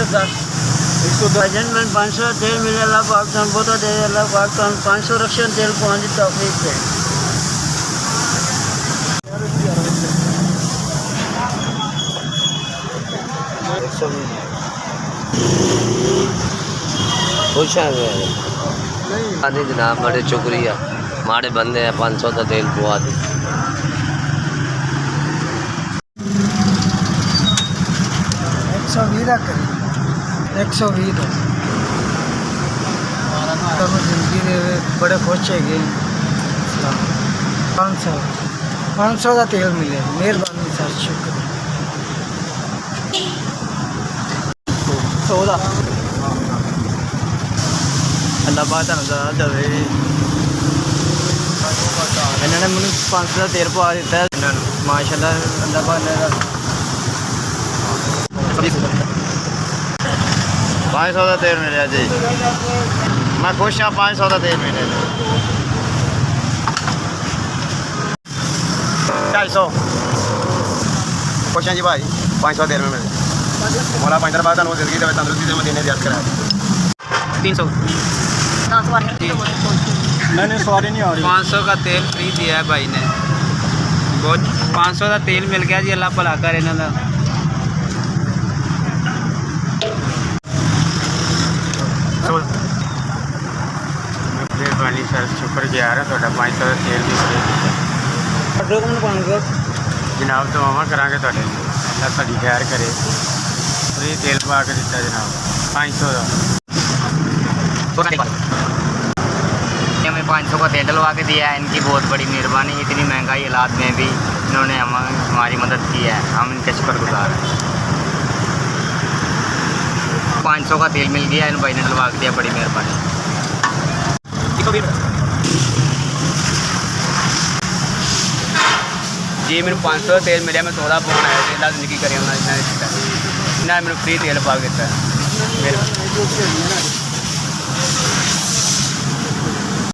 110 भजन में 500 तेल मिले अल्लाह पाक तो वो तो दे अल्लाह पाक तो 500 रक्षण तेल पहुँच तौफीक है। खुश है नहीं जनाब, बड़े शुक्रिया माड़े बंदे हैं। 500 का तेल पुआ दी। 120 करी 120 जिंदगी में बड़े खुश है गए। 500 का तेल मिले, मेहरबानी सर, शुक्रिया। 100 अल्लाह पाक धन्यवाद देवे। इन्होंने मैंने 500 का तेल पवा दिता है माशाल्लाह। अल्लाह पाक ने 500 का तेल मिले जी, मैं खुश हाँ। 500 का तेल मिले 250 खुश हैं जी भाई। 500 तेल में मिले मोला 5 दिन बाद जिंदगी में तंदुरुस्ती से मदीने याद करा। 300 नहीं सवारी नहीं आ रही। 500 का तेल फ्री दिया है भाई ने। बहुत 500 का तेल मिल गया जी, अल्लाह भला करे इन्हों का। मेहरबानी सर, शुक्रगुजार है थोड़ा। 500 का तेल भी फ्री जनाब, दुआवां करांगे थोड़े, अल्लाह साडी खैर करे। फ्री तेल पा के दिता जनाब 500 का। हमें 500 का तेल डलवा के दिया है, इनकी बहुत बड़ी मेहरबानी। इतनी महंगाई हालात में भी इन्होंने हमारी मदद की है, हम इनके शुक्रगुजार हैं। 500 का तेल मिल गया, इन भाई ने डलवा के दिया, बड़ी मेहरबानी। जी मेरे 500 का तेल मिले, मैं 14 पाउंड आया थे। जिंदगी करें ना, मैंने फ्री तेल पा के दिता है। मेहरबानी।